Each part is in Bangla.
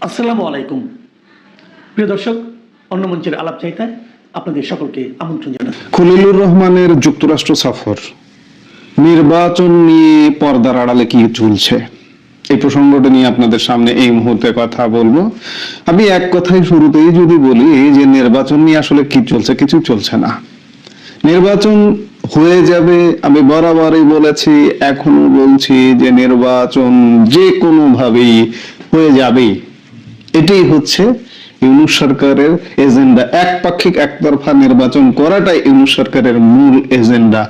আসসালামু আলাইকুম প্রিয় দর্শক, অন্য মঞ্চের আলাপ চাইতায় আপনাদের সকলকে আমন্ত্রণ জানাই। খলিলুর রহমানের যুক্তরাষ্ট্র সফর, নির্বাচন নিয়ে পর্দার আড়ালে কি চলছে, এই প্রসঙ্গটা নিয়ে আপনাদের সামনে এই মুহূর্তে কথা বলবো। আমি এক কথায় শুরুতেই যদি বলি যে নির্বাচন নিয়ে আসলে কি চলছে, কিছু চলছে না। নির্বাচন হয়ে যাবে, আমি বরাবরই বলেছি, এখনো বলছি যে নির্বাচন যে কোনো ভাবেই হয়ে যাবেই। এটাই হচ্ছে ইউনূস সরকারের এজেন্ডা। একপাক্ষিক একতরফা নির্বাচন করাটাই ইউনূস সরকারের মূল এজেন্ডা।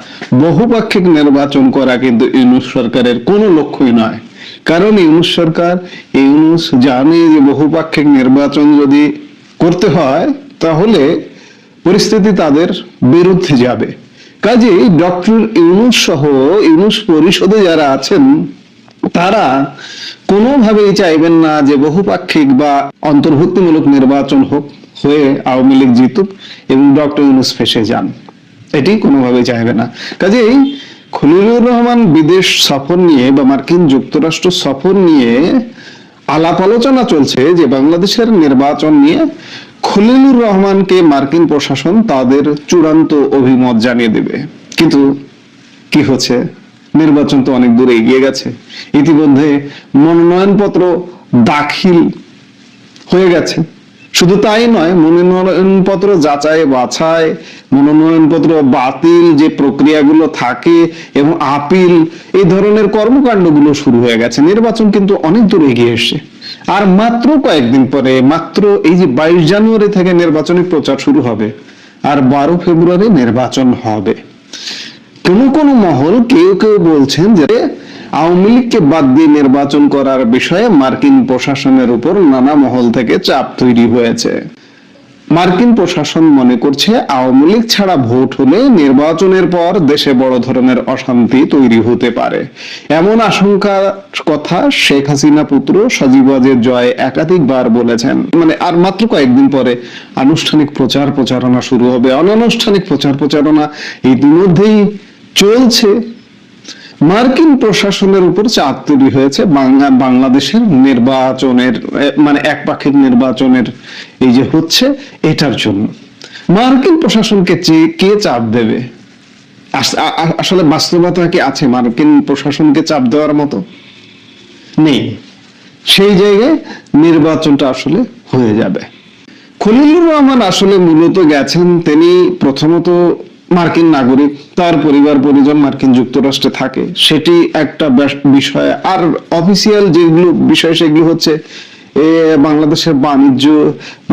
বহুপাক্ষিক নির্বাচন করা কিন্তু ইউনূস সরকারের কোনো লক্ষ্যই নয়। কারণ ইউনূস সরকার, ইউনূস জানে যে বহুপাক্ষিক নির্বাচন যদি করতে হয় তাহলে পরিস্থিতি তাদের বিরুদ্ধে যাবে। কাজেই ডক্টর ইউনূস সহ ইউনূস পরিষদে যারা আছেন তারা কোনোভাবেই চাইবেন না যে বহুপাক্ষিক বা অন্তর্ভুক্তিমূলক নির্বাচন হোক, হয়ে আওয়ামী লীগ জিতুক এবং ডক্টর ইউনূস ফেঁসে যান। এটি কোনোভাবেই চাইবে না। কাজেই খলিলুর রহমান বিদেশ সফর নিয়ে বা মার্কিন যুক্তরাষ্ট্র সফর নিয়ে আলাপ আলোচনা চলছে যে বাংলাদেশের নির্বাচন নিয়ে খলিলুর রহমানকে মার্কিন প্রশাসন তাদের চূড়ান্ত অভিমত জানিয়ে দেবে। কিন্তু কি হচ্ছে, নির্বাচন তো অনেক দূরে এগিয়ে গেছে। ইতিমধ্যে মনোনয়নপত্র দাখিল হয়ে গেছে। শুধু তাই নয়, মনোনয়নপত্র যাচাই বাছাই, মনোনয়নপত্র বাতিল যে প্রক্রিয়াগুলো থাকে এবং আপিল, এই ধরনের কর্মকাণ্ডগুলো শুরু হয়ে গেছে। নির্বাচন কিন্তু অনেক দূর এগিয়ে এসেছে। আর মাত্র কয়েকদিন পরে, মাত্র এই যে 22 জানুয়ারি থেকে নির্বাচনী প্রচার শুরু হবে, আর 12 ফেব্রুয়ারি নির্বাচন হবে। কোন মহল কেউ কেউ বলছেন যে আওয়ামী লীগকে বাদ দিয়ে নির্বাচন করার বিষয়ে মার্কিন প্রশাসনের উপর নানা মহল থেকে চাপ তৈরি হয়েছে। মার্কিন প্রশাসন মনে করছে আওয়ামী লীগ ছাড়া ভোট হলে নির্বাচনের পর দেশে বড় ধরনের অশান্তি তৈরি হতে পারে। এমন আশঙ্কার কথা শেখ হাসিনা পুত্র সজীব ওয়াজেদ জয় একাধিকবার বলেছেন। আর মাত্র কয়েকদিন পরে আনুষ্ঠানিক প্রচার প্রচারণা শুরু হবে। অনানুষ্ঠানিক প্রচার প্রচারণা ইতিমধ্যেই চলছে। মার্কিন প্রশাসনের উপর চাপ তৈরি হয়েছে বাংলাদেশের নির্বাচনের, একপাক্ষিক নির্বাচনের এই যে হচ্ছে, এটার জন্য মার্কিন প্রশাসনকে কে চাপ দেবে? আসলে বাস্তবতা কি আছে মার্কিন প্রশাসনকে চাপ দেওয়ার মতো? নেই। সেই জায়গায় নির্বাচনটা আসলে হয়ে যাবে। খলিলুর রহমান আসলে মূলত গেছেন, তিনি প্রথমত মার্কিন নাগরিক, তার পরিবার পরিজন মার্কিন যুক্তরাষ্ট্রে থাকে, সেটি একটা বিষয়। আর অফিসিয়াল যেগুলো বিষয় সেগুলো হচ্ছে বাংলাদেশের বাণিজ্য,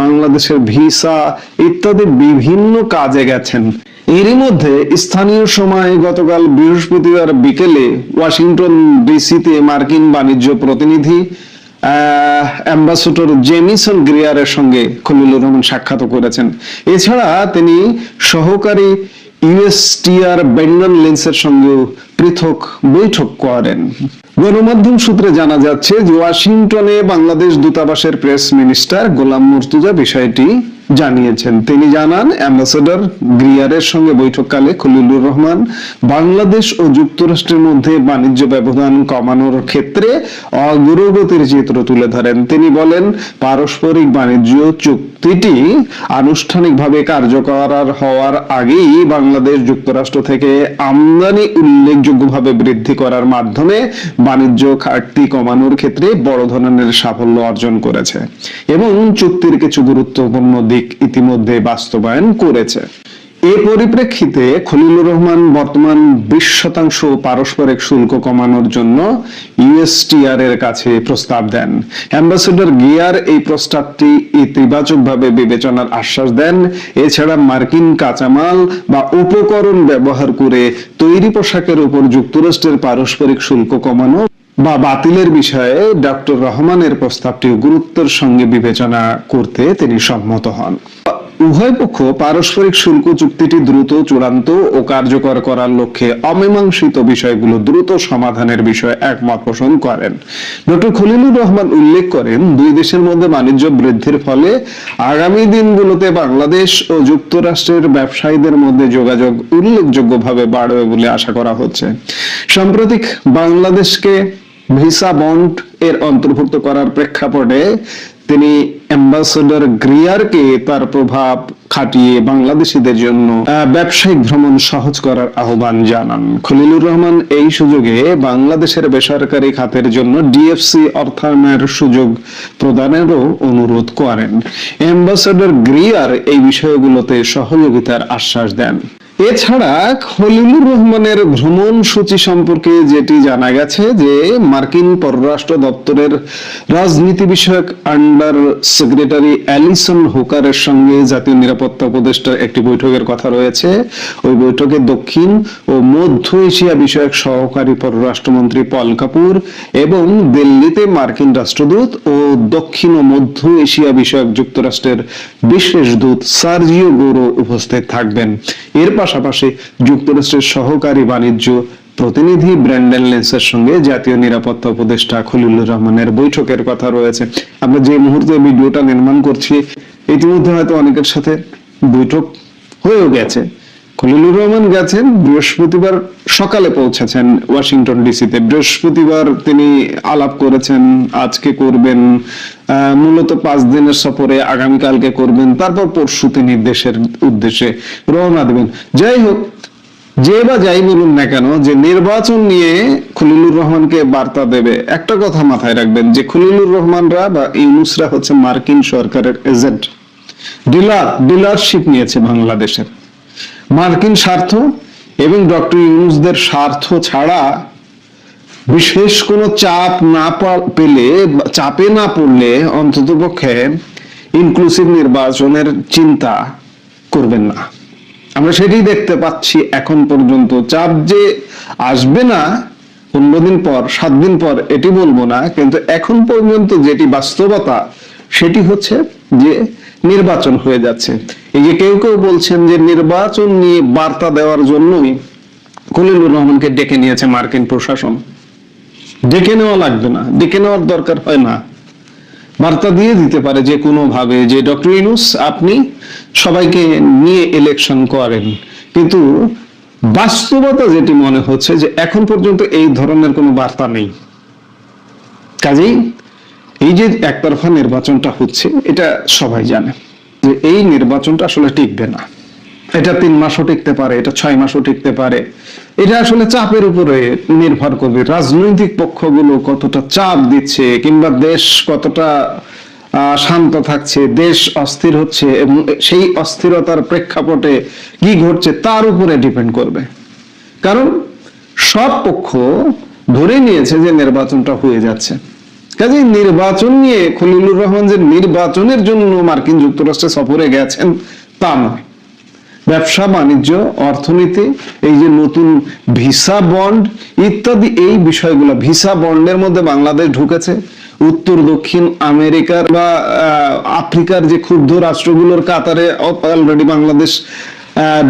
বাংলাদেশের ভিসা ইত্যাদি বিভিন্ন কাজে গেছেন। এরই মধ্যে স্থানীয় সময় গতকাল বৃহস্পতিবার বিকেলে ওয়াশিংটন ডিসিতে মার্কিন বাণিজ্য প্রতিনিধি অ্যাম্বাসেডর জেমিসন গ্রিয়ারের সঙ্গে খলিলুর রহমান সাক্ষাৎ করেছেন। এছাড়া তিনি সহকারী ইউএসটিআর ব্রেন্ডন লিন্সের সঙ্গে পৃথক বৈঠক করেন। গণমাধ্যম সূত্রে জানা যাচ্ছে যে ওয়াশিংটনে বাংলাদেশ দূতাবাসের প্রেস মিনিস্টার গোলাম মুর্তুজা বিষয়টি জানিয়েছেন। তিনি জানান, অ্যাম্বাসেডর গ্রিয়ারের সঙ্গে বৈঠককালে খলিলুর রহমান বাংলাদেশ ও যুক্তরাষ্ট্রের মধ্যে বাণিজ্য ব্যবধান কমানোর ক্ষেত্রে অগ্রগতির চিত্র তুলে ধরেন। তিনি বলেন, পারস্পরিক বাণিজ্য চুক্তিটি আনুষ্ঠানিকভাবে কার্যকর হওয়ার আগেই বাংলাদেশ যুক্তরাষ্ট্র থেকে আমদানি উল্লেখযোগ্যভাবে বৃদ্ধি করার মাধ্যমে বাণিজ্য ঘাটতি কমানোর ক্ষেত্রে বড় ধরনের সাফল্য অর্জন করেছে এবং চুক্তির কিছু গুরুত্বপূর্ণ দিক ইতিমধ্যে বাস্তবায়ন করেছে। এই পরিপ্রেক্ষিতে খলিলুর রহমান বর্তমান 20% পারস্পরিক শুল্ক কমানোর জন্য ইউএসটিআর এর কাছে প্রস্তাব দেন। অ্যাম্বাসেডর গিয়ার এই প্রস্তাবটি ইতিবাচকভাবে বিবেচনার আশ্বাস দেন। এছাড়া মার্কিন কাঁচামাল বা উপকরণ ব্যবহার করে তৈরি পোশাকের উপর যুক্তরাষ্ট্রের পারস্পরিক শুল্ক কমানো বা বাতিলের বিষয়ে ডক্টর রহমানের প্রস্তাবটি গুরুত্বের সঙ্গে বিবেচনা করতে তিনি সম্মত হন। উভয় পক্ষ পারস্পরিক শুল্ক চুক্তিটি দ্রুত চূড়ান্ত ও কার্যকর করার লক্ষ্যে অমীমাংসিত বিষয়গুলো দ্রুত সমাধানের বিষয়ে একমত পোষণ করেন। ডক্টর খলিলুর রহমান উল্লেখ করেন, দুই দেশের মধ্যে বাণিজ্য বৃদ্ধির ফলে আগামী দিনগুলোতে বাংলাদেশ ও যুক্তরাষ্ট্রের ব্যবসায়ীদের মধ্যে যোগাযোগ উল্লেখযোগ্যভাবে বাড়বে বলে আশা করা হচ্ছে। সাম্প্রতিক বাংলাদেশকে ভিসা বন্ড এর অন্তর্ভুক্ত করার প্রেক্ষাপটে তিনি অ্যাম্বাসেডর গ্রিয়ারকে তার প্রভাব খাটিয়ে বাংলাদেশিদের জন্য ব্যবসায়িক ভ্রমণ সহজ করার আহ্বান জানান। খলিলুর রহমান এই সুযোগে বাংলাদেশের বেসরকারি খাতের জন্য ডিএফসি অর্থায়নের সুযোগ প্রদানেরও অনুরোধ করেন। অ্যাম্বাসেডর গ্রিয়ার এই বিষয়গুলোতে সহযোগিতার আশ্বাস দেন। এছাড়া খলিলুর রহমানের ভ্রমণ সূচি সম্পর্কে যেটি জানা গেছে যে মার্কিন পররাষ্ট্র দপ্তরের রাজনীতি বিষয়ক আন্ডার সেক্রেটারি অ্যালিসন হুকারের সঙ্গে জাতীয় নিরাপত্তা উপদেষ্টার একটি বৈঠকের কথা রয়েছে। ওই বৈঠকে দক্ষিণ ও মধ্য এশিয়া বিষয়ক সহকারী পররাষ্ট্রমন্ত্রী পল কাপুর এবং দিল্লিতে মার্কিন রাষ্ট্রদূত ও দক্ষিণ ও মধ্য এশিয়া বিষয়ক যুক্তরাষ্ট্রের বিশেষ দূত সার্জিও গৌরো উপস্থিত থাকবেন। এর পাশাপাশি যুক্তরাষ্ট্রের সহকারী বাণিজ্য প্রতিনিধি ব্র্যান্ডন লেন্সের সঙ্গে জাতীয় নিরাপত্তা উপদেষ্টা খলিলুর রহমানের বৈঠকের কথা রয়েছে। আমরা যে মুহূর্তে ভিডিওটা নির্মাণ করছি ইতিমধ্যে হয়তো অনেকের সাথে বৈঠক হয়েও গেছে। খলিলুর রহমান গেছেন বৃহস্পতিবার সকালে পৌঁছেছেন ওয়াশিংটন ডিসিতে। বৃহস্পতিবার তিনি আলাপ করেছেন, আজকে করবেন, মূলত 5 দিনের সফরে আগামীকালকে করবেন, তারপর পরশু তিনি দেশের উদ্দেশ্যে রওনা দেবেন। যাই হোক, যে বা যাই বলুন না কেন, যে নির্বাচন নিয়ে খলিলুর রহমানকে বার্তা দেবে, একটা কথা মাথায় রাখবেন যে খলিলুর রহমানরা বা ইউনূসরা হচ্ছে মার্কিন সরকারের এজেন্ট, ডিলারশিপ নিয়েছে বাংলাদেশের। মার্কিন স্বার্থ এবং ডক্টর ইউনূসদের স্বার্থ ছাড়া বিশেষ কোনো চাপে না পড়লে অন্ততপক্ষে ইনক্লুসিভ নির্বাচনের চিন্তা করবেন না। আমরা সেটাই দেখতে পাচ্ছি এখন পর্যন্ত। চাপ যে আসবে না 15 দিন পর 7 দিন পর এটি বলবো না, কিন্তু এখন পর্যন্ত যেটি বাস্তবতা সেটি হচ্ছে যে নির্বাচন হয়ে যাচ্ছে। এই যে কেউ কেউ বলছেন যে নির্বাচন নিয়ে বার্তা দেওয়ার জন্যই খলিলুর রহমানকে ডেকে নিয়েছে মার্কিন প্রশাসন। ডেকে নেওয়া লাগবে না, ডেকে নেওয়ার দরকার হয় না। বার্তা দিয়ে দিতে পারে যে কোনো ভাবে যে ডক্টর ইউনূস আপনি সবাইকে নিয়ে ইলেকশন করেন, কিন্তু বাস্তবতা যেটি মনে হচ্ছে যে এখন পর্যন্ত এই ধরনের কোনো বার্তা নেই। কাজেই এই যে একতরফা নির্বাচনটা হচ্ছে এটা সবাই জানে যে এই নির্বাচনটা আসলে টিকবে না। এটা 3 মাসও টিকতে পারে, এটা 6 মাসও টিকতে পারে। এটা আসলে চাপের উপরে নির্ভর করবে, রাজনৈতিক পক্ষগুলো কতটা চাপ দিচ্ছে কিংবা দেশ কতটা শান্ত থাকছে, দেশ অস্থির হচ্ছে এবং সেই অস্থিরতার প্রেক্ষাপটে কি ঘটছে তার উপরে ডিপেন্ড করবে। কারণ সব পক্ষ ধরে নিয়েছে যে নির্বাচনটা হয়ে যাচ্ছে। কাজেই নির্বাচন নিয়ে খলিলুর রহমান যে নির্বাচনের জন্য মার্কিন যুক্তরাষ্ট্রে সফরে গেছেন তা নয়। ব্যবসা বাণিজ্য, অর্থনীতি, এই যে নতুন ভিসা বন্ড ইত্যাদি এই বিষয়গুলো, ভিসা বন্ডের মধ্যে বাংলাদেশ ঢুকেছে। উত্তর দক্ষিণ আমেরিকার বা আফ্রিকার যে ক্ষুব্ধ রাষ্ট্রগুলোর কাতারে অলরেডি বাংলাদেশ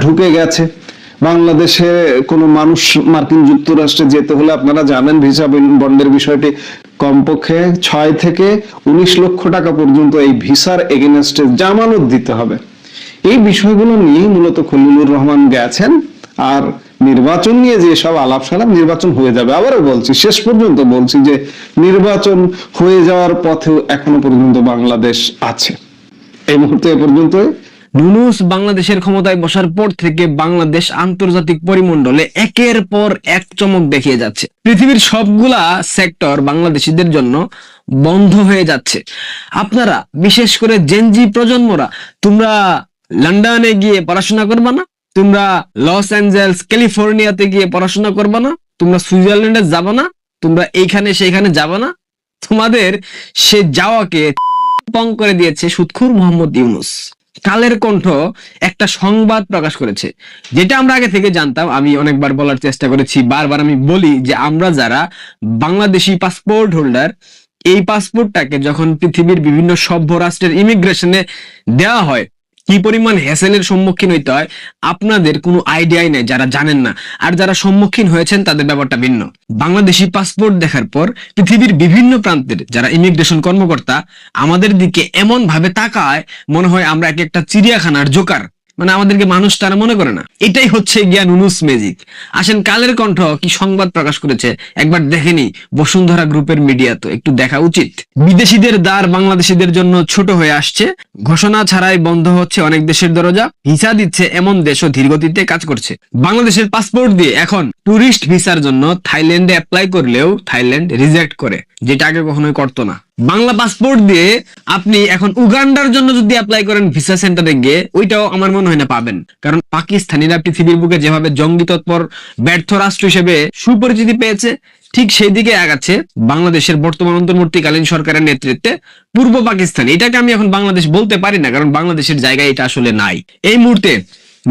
ঢুকে গেছে। বাংলাদেশে কোনো মানুষ মার্কিন যুক্তরাষ্ট্রে যেতে হলে আপনারা জানেন ভিসা বন্ডের বিষয়টি কমপক্ষে 6 থেকে 19 লক্ষ টাকা পর্যন্ত এই ভিসার এগেনস্টে জামানত দিতে হবে। এই বিষয়গুলো নিয়ে মূলত খলিলুর রহমান গেছেন। আর নির্বাচন নিয়ে যে সব আলাপ সালাপ, নির্বাচন হয়ে যাবে। আবারও বলছি, শেষ পর্যন্ত বলছি যে নির্বাচন হয়ে যাওয়ার পথেও এখনো পর্যন্ত বাংলাদেশ আছে। এই মুহূর্তে এ পর্যন্ত। ইউনূস বাংলাদেশের ক্ষমতায় বসার পর থেকে বাংলাদেশ আন্তর্জাতিক পরিমণ্ডলে একের পর এক চমক দেখিয়ে যাচ্ছে। পৃথিবীর সবগুলা সেক্টর বাংলাদেশিদের জন্য বন্ধ হয়ে যাচ্ছে। আপনারা বিশেষ করে জেনজি প্রজন্মরা, তোমরা লন্ডনে গিয়ে পড়াশোনা করবা না, তোমরা লস অ্যাঞ্জেলস ক্যালিফোর্নিয়াতে গিয়ে পড়াশোনা করবা না, তোমরা সুইজারল্যান্ডে যাবা না, তোমরা এইখানে সেইখানে যাবা না, তোমাদের সে যাওয়াকে পং করে দিয়েছে সুদখোর মোহাম্মদ ইউনূস। কালের কণ্ঠ একটা সংবাদ প্রকাশ করেছে, যেটা আমরা আগে থেকে জানতাম। আমি অনেকবার বলার চেষ্টা করেছি, বারবার আমি বলি যে আমরা যারা বাংলাদেশি পাসপোর্ট হোল্ডার, এই পাসপোর্টটাকে যখন পৃথিবীর বিভিন্ন সভ্য রাষ্ট্রের ইমিগ্রেশনে দেওয়া হয় কি পরিমাণ হ্যাসেলের সম্মুখীন হইতে হয় আপনাদের কোনো আইডিয়াই নেই, যারা জানেন না। আর যারা সম্মুখীন হয়েছেন তাদের ব্যাপারটা ভিন্ন। বাংলাদেশি পাসপোর্ট দেখার পর পৃথিবীর বিভিন্ন প্রান্তের যারা ইমিগ্রেশন কর্মকর্তা আমাদের দিকে এমন ভাবে তাকায় মনে হয় আমরা এক একটা চিড়িয়াখানার জোকার। মানে আমাদেরকে মানুষ তারা মনে করে না। এটাই হচ্ছে গিয়া নুনুস ম্যাজিক। আসেন কালের কণ্ঠ কি সংবাদ প্রকাশ করেছে একবার দেখেনি বসুন্ধরা গ্রুপের মিডিয়া, তো একটু দেখা উচিত। বিদেশিদের দ্বার বাংলাদেশিদের জন্য ছোট হয়ে আসছে, ঘোষণা ছাড়াই বন্ধ হচ্ছে অনেক দেশের দরজা, ভিসা দিচ্ছে এমন দেশও ধীরগতিতে কাজ করছে। বাংলাদেশের পাসপোর্ট দিয়ে এখন টুরিস্ট ভিসার জন্য থাইল্যান্ডে অ্যাপ্লাই করলেও থাইল্যান্ড রিজেক্ট করে, যেটা আগে কখনোই করতো না। বাংলা পাসপোর্ট দিয়ে আপনি এখন উগান্ডার জন্য যদি অ্যাপ্লাই করেন ভিসা সেন্টারে গিয়ে, ওইটাও আমার মনে হয় না পাবেন, কারণ পাকিস্তানিরা পৃথিবীর বুকে যেভাবে জঙ্গি তৎপর ব্যর্থ রাষ্ট্র হিসেবে সুপরিচিতি পেয়েছে, ঠিক সেই দিকে আগাচ্ছে বাংলাদেশের বর্তমান অন্তর্বর্তীকালীন সরকারের নেতৃত্বে পূর্ব পাকিস্তান। এটাকে আমি এখন বাংলাদেশ বলতে পারি না, কারণ বাংলাদেশের জায়গায় এটা আসলে নাই। এই মুহূর্তে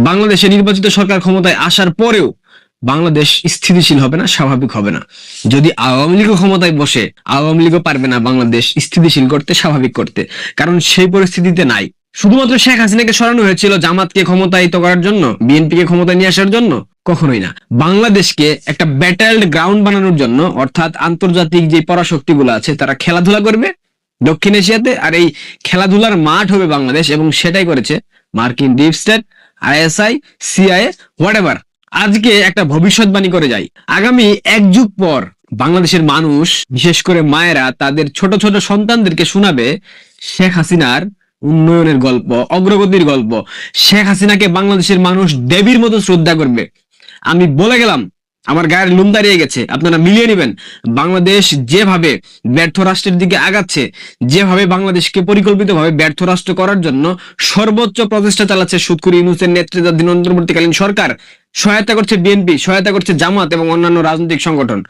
বাংলাদেশে নির্বাচিত সরকার ক্ষমতায় আসার পরেও বাংলাদেশ স্থিতিশীল হবে না, স্বাভাবিক হবে না। যদি আওয়ামী লীগ ক্ষমতায় বসে, আওয়ামী লীগও পারবে না বাংলাদেশ স্থিতিশীল করতে, স্বাভাবিক করতে, কারণ সেই পরিস্থিতিতে নাই। শুধুমাত্র শেখ হাসিনাকে সরানো হয়েছিল জামাতকে ক্ষমতায়িত করার জন্য, বিএনপিকে ক্ষমতায় নিয়ে আসার জন্য, কখনোই না। বাংলাদেশকে একটা ব্যাটেলড গ্রাউন্ড বানানোর জন্য, অর্থাৎ আন্তর্জাতিক যে পরাশক্তিগুলো আছে তারা খেলাধুলা করবে দক্ষিণ এশিয়াতে, আর এই খেলাধুলার মাঠ হবে বাংলাদেশ, এবং সেটাই করেছে মার্কিন deep state, ISI, CIA, whatever. আজকে একটা ভবিষ্যৎবাণী করে যাই, আগামী 1 যুগ পর বাংলাদেশের মানুষ, বিশেষ করে মায়েরা তাদের ছোট ছোট সন্তানদেরকে শোনাবে শেখ হাসিনার উন্নয়নের গল্প, অগ্রগতির গল্প। শেখ হাসিনাকে বাংলাদেশের মানুষ দেবীর মতো শ্রদ্ধা করবে। আমি বলে গেলাম, আমার গায়ের লোম দাঁড়িয়ে গেছে, আপনারা মিলিয়ে নেবেন। বাংলাদেশ যেভাবে ব্যর্থ রাষ্ট্রের দিকে আগাচ্ছে, যেভাবে বাংলাদেশকে পরিকল্পিতভাবে ব্যর্থ রাষ্ট্র করার জন্য সর্বোচ্চ প্রচেষ্টা চালাচ্ছে সুৎখুর ইউনূসের নেতৃত্বাধীন অন্তর্বর্তীকালীন সরকার, সহায়তা করছে বিএনপি, সহায়তা করছে জামাত এবং অন্যান্য রাজনৈতিক সংগঠন,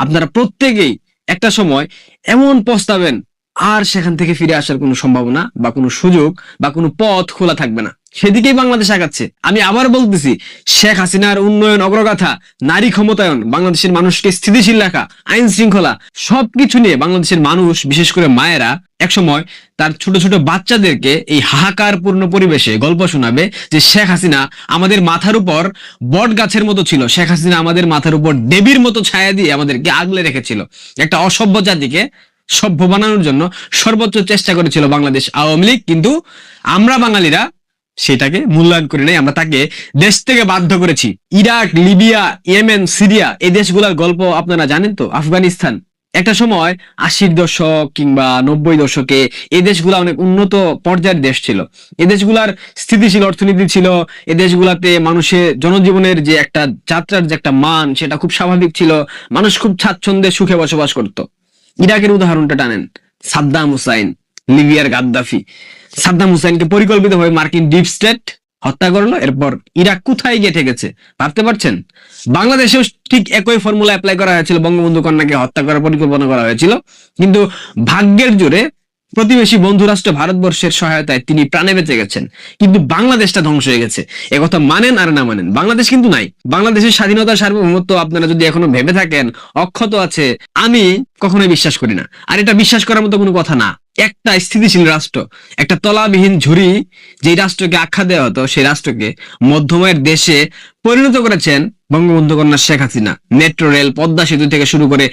আপনারা প্রত্যেকেই একটা সময় এমন পস্তাবেন, আর সেখান থেকে ফিরে আসার কোনো সম্ভাবনা বা কোনো সুযোগ বা কোনো পথ খোলা থাকবে না। সেদিকেই বাংলাদেশ আগাচ্ছে। আমি আবার বলতেছি, শেখ হাসিনার উন্নয়ন অগ্রগাথা, নারী ক্ষমতায়ন, বাংলাদেশের মানুষকে স্থিতিশীল রাখা, আইন শৃঙ্খলা, সবকিছু নিয়ে বাংলাদেশের মানুষ, বিশেষ করে মায়েরা একসময় তার ছোট ছোট বাচ্চাদেরকে এই হাহাকারপূর্ণ পরিবেশে গল্প শোনাবে যে শেখ হাসিনা আমাদের মাথার উপর বট গাছের মতো ছিল, শেখ হাসিনা আমাদের মাথার উপর দেবীর মতো ছায়া দিয়ে আমাদেরকে আগলে রেখেছিল, একটা অসভ্য জাতিকে সভ্য বানানোর জন্য সর্বোচ্চ চেষ্টা করেছিল বাংলাদেশ আওয়ামী লীগ। কিন্তু আমরা বাঙালিরা সেটাকে মূল্যায়ন করি নাই, আমরা তাকে দেশ থেকে বাধ্য করেছি। ইরাক, লিবিয়া, ইয়েমেন, সিরিয়া, এই দেশগুলোর গল্প আপনারা জানেন তো, আফগানিস্তান। একটা সময় 80-র দশক কিংবা 90 দশকে এই দেশগুলো অনেক উন্নত পর্যায়ের দেশ ছিল, এই দেশগুলার স্থিতিশীল অর্থনীতি ছিল, এই দেশগুলাতে মানুষের জনজীবনের যে একটা যাত্রার যে একটা মান, সেটা খুব স্বাভাবিক ছিল, মানুষ খুব স্বাচ্ছন্দ্যে সুখে বসবাস করত। ইরাকের উদাহরণটা টানেন, সাদ্দাম হুসাইন, লিবিয়ার গাদ্দাফি। সাদ্দাম হুসাইনকে পরিকল্পিতভাবে মার্কিন ডিপ স্টেট হত্যা করলো, এরপর ইরাক কোথায় গিয়ে ঠেকেছে ভাবতে পারছেন? বাংলাদেশেও ঠিক একই ফর্মুলা অ্যাপ্লাই করা হয়েছিল, বঙ্গবন্ধু কন্যাকে হত্যা করার পরিকল্পনা করা হয়েছিল, কিন্তু ভাগ্যের জোরে প্রতিবেশী বন্ধু রাষ্ট্র ভারতবর্ষের সহায়তায় তিনি প্রাণে বেঁচে গেছেন। কিন্তু বাংলাদেশটা ধ্বংস হয়ে গেছে, একথা মানেন আর না মানেন, বাংলাদেশ কিন্তু নাই। বাংলাদেশের স্বাধীনতা, সার্বভৌমত্ব আপনারা যদি এখনো ভেবে থাকেন অক্ষত আছে, আমি কখনোই বিশ্বাস করি না, আর এটা বিশ্বাস করার মতো কোনো কথা না। একটা স্থিতিশীল রাষ্ট্র, একটা তলাবিহীন ঝুড়ি যে রাষ্ট্রকে আখ্যা দেওয়া হতো, সেই রাষ্ট্রকে মধ্যময়ের দেশে পরিণত করেছেন বঙ্গবন্ধু কন্যা শেখ হাসিনা। মেট্রো রেল, পদ্মা সেতু থেকে শুরু করে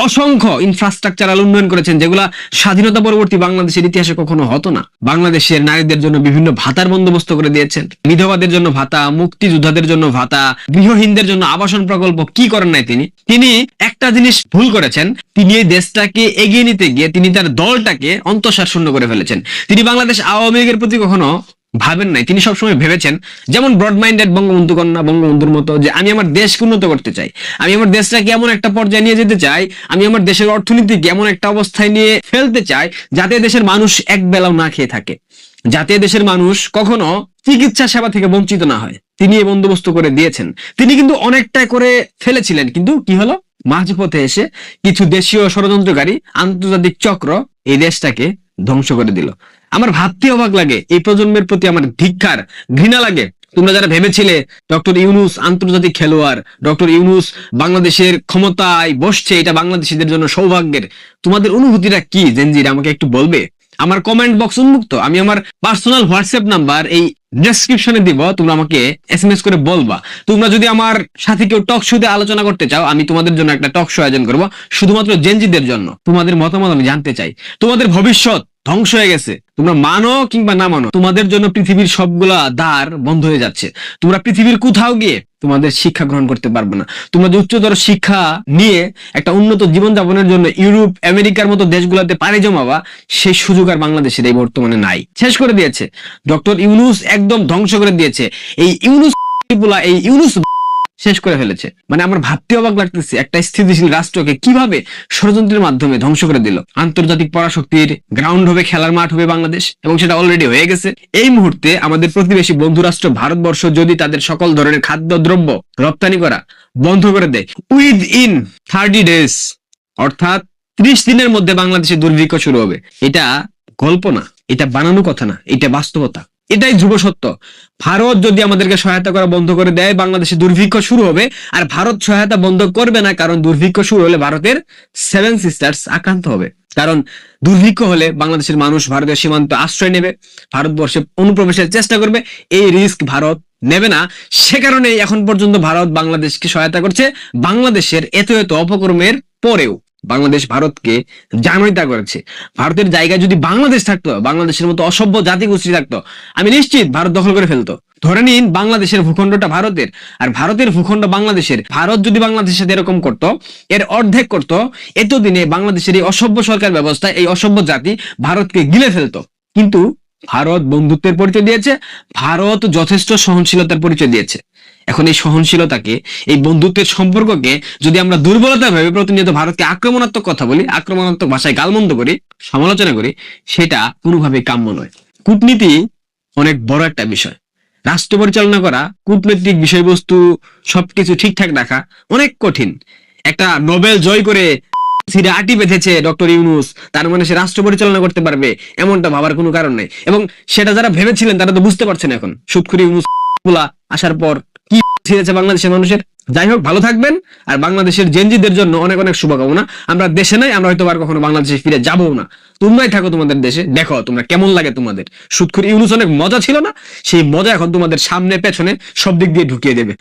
অসংখ্য ইনফ্রাস্ট্রাকচারাল উন্নয়ন করেছেন, যেগুলা স্বাধীনতা পরবর্তী বাংলাদেশের ইতিহাসে কখনো হতো না। বাংলাদেশের নারীদের জন্য বিভিন্ন ভাতার বন্দোবস্ত করে দিয়েছেন, বিধবাদের জন্য ভাতা, মুক্তিযোদ্ধাদের জন্য ভাতা, গৃহহীনদের জন্য আবাসন প্রকল্প। কি করেন নাই তিনি একটা জিনিস ভুল করেছেন, তিনি এই দেশটাকে এগিয়ে নিতে গিয়ে তিনি তার দলটাকে অন্তঃসার শূন্য করে ফেলেছেন। তিনি বাংলাদেশ আওয়ামী লীগের প্রতি কখনো ভাবেন নাই, তিনি সবসময় ভেবেছেন, যেমন ব্রড মাইন্ডেড বঙ্গবন্ধু কন্যা, বঙ্গবন্ধুর মতো, যে আমি আমার দেশকে উন্নত করতে চাই, আমি আমার দেশটাকে এমন একটা পর্যায়ে নিয়ে যেতে চাই, আমি আমার দেশের অর্থনীতিকে এমন একটা অবস্থায় নিয়ে ফেলতে চাই যাতে দেশের মানুষ এক বেলাও না খেয়ে থাকে, যাতে দেশের মানুষ কখনো চিকিৎসা সেবা থেকে বঞ্চিত না হয়। তিনি এই বন্দোবস্ত করে দিয়েছেন। তিনি কিন্তু অনেকটা করে ফেলেছিলেন, কিন্তু কি হলো, মাঝপথে এসে কিছু দেশীয় ষড়যন্ত্রকারী আন্তর্জাতিক চক্র এই দেশটাকে ধ্বংস করে দিল। আমার ভাবতে অবাক লাগে, এই প্রজন্মের প্রতি আমার ধিক্কার, ঘৃণা লাগে। তোমরা যারা ভেবেছিলে ডক্টর ইউনূস আন্তর্জাতিক খেলোয়াড়, ডক্টর ইউনূস বাংলাদেশের ক্ষমতায় বসছে, এটা বাংলাদেশিদের জন্য সৌভাগ্যের, তোমাদের অনুভূতিটা কি জেনজিরা আমাকে একটু বলবে? আমার কমেন্ট বক্স উন্মুক্ত, আমি আমার পার্সোনাল হোয়াটসঅ্যাপ নাম্বার এই ডেসক্রিপশনে দিব, তোমরা আমাকে এসএমএস করে বলবা। তোমরা যদি আমার সাথে কেউ টক শোতে আলোচনা করতে চাও, আমি তোমাদের জন্য একটা টক শো আয়োজন করবো শুধুমাত্র জেনজিদের জন্য। তোমাদের মতামত আমি জানতে চাই, তোমাদের ভবিষ্যৎ, ধ্বংস হয়ে গেছে। তোমরা মানো কিংবা না মানো, তোমাদের জন্য পৃথিবীর সবগুলা দ্বার বন্ধ হয়ে যাচ্ছে। তোমরা পৃথিবীর কোথাও গিয়ে তোমাদের শিক্ষা গ্রহণ করতে পারবে না। তোমরা যে উচ্চতর শিক্ষা নিয়ে একটা উন্নত জীবনযাপনের জন্য ইউরোপ আমেরিকার মতো দেশগুলোতে পাড়ি জমাবা, সেই সুযোগ আর বাংলাদেশের এই বর্তমানে নাই। শেষ করে দিয়েছে ডক্টর ইউনূস, একদম ধ্বংস করে দিয়েছে। এই ইউনূস শেষ করে ফেলেছে। মানে আমার ভাবতে অবাক লাগতেছে, একটা স্থিতিশীল রাষ্ট্রকে কিভাবে ষড়যন্ত্রের মাধ্যমে ধ্বংস করে দিল। আন্তর্জাতিক পরাশক্তির গ্রাউন্ড হবে, খেলার মাঠ হবে বাংলাদেশ, এবং সেটা অলরেডি হয়ে গেছে। এই মুহূর্তে আমাদের প্রতিবেশী বন্ধু রাষ্ট্র ভারতবর্ষ যদি তাদের সকল ধরনের খাদ্যদ্রব্য রপ্তানি করা বন্ধ করে দেয় উইথ ইন 30 days, অর্থাৎ 30 দিনের মধ্যে বাংলাদেশে দুর্ভিক্ষ শুরু হবে। এটা গল্প না, এটা বানানো কথা না, এটা বাস্তবতা, এটাই ধ্রুব সত্য। ভারত যদি আমাদেরকে সহায়তা করা বন্ধ করে দেয়, বাংলাদেশে দুর্ভিক্ষ শুরু হবে। আর ভারত সহায়তা বন্ধ করবে না, কারণ দুর্ভিক্ষ শুরু হলে ভারতের 7 sisters আক্রান্ত হবে। কারণ দুর্ভিক্ষ হলে বাংলাদেশের মানুষ ভারতের সীমান্ত আশ্রয় নেবে, ভারতবর্ষে অনুপ্রবেশের চেষ্টা করবে। এই রিস্ক ভারত নেবে না। সে কারণে এখন পর্যন্ত ভারত বাংলাদেশকে সহায়তা করছে। বাংলাদেশের এত এত অপকর্মের পরেও বাংলাদেশ ভারতকে জানয়িতা করেছে। ভারতের জায়গায় যদি বাংলাদেশ থাকতো, বাংলাদেশের মতো অসভ্য জাতিগোষ্ঠী থাকতো, আমি নিশ্চিত ভারত দখল করে ফেলতো। ধরে নিন বাংলাদেশের ভূখণ্ডটা ভারতের আর ভারতের ভূখণ্ড বাংলাদেশের। ভারত যদি বাংলাদেশের সাথে এরকম করতো, এর অর্ধেক করতো, এতদিনে বাংলাদেশের এই অসভ্য সরকার ব্যবস্থা, এই অসভ্য জাতি ভারতকে গিলে ফেলতো। কিন্তু ভারত বন্ধুত্বের পরিচয় দিয়েছে, ভারত যথেষ্ট সহনশীলতার পরিচয় দিয়েছে। এখন এই সহনশীলতাকে, এই বন্ধুত্বের সম্পর্ককে যদি আমরা দুর্বলতা ভেবে প্রতিনিয়ত ভারতকে আক্রমণাত্মক কথা বলি, আক্রমণাত্মক ভাষায় গালমন্দ করি, সমালোচনা করি, সেটা কোনোভাবেই কাম্য নয়। কূটনীতি অনেক বড় একটা বিষয়। রাষ্ট্র পরিচালনা করা, কূটনৈতিক বিষয়বস্তু সবকিছু ঠিকঠাক রাখা অনেক কঠিন। একটা নোবেল জয় করে সিরে আটি বেঁধেছে ডক্টর ইউনূস, তার মানে সে রাষ্ট্র পরিচালনা করতে পারবে এমনটা ভাবার কোনো কারণ নেই। এবং সেটা যারা ভেবেছিলেন তারা তো বুঝতে পারছেন এখন সুৎখুরি ইউনূস গুলা আসার পর কি ছিঁড়েছে বাংলাদেশের মানুষের। যাই হোক, ভালো থাকবেন। আর বাংলাদেশের জেনজিদের জন্য অনেক অনেক শুভকামনা। আমরা দেশে নাই, আমরা হয়তো আর কখনো বাংলাদেশে ফিরে যাবো না। তোমরাই থাকো তোমাদের দেশে, দেখো তোমরা কেমন লাগে তোমাদের। সুৎখুরি ইউনূস অনেক মজা ছিল না? সেই মজা এখন তোমাদের সামনে পেছনে সব দিক দিয়ে ঢুকিয়ে দেবে।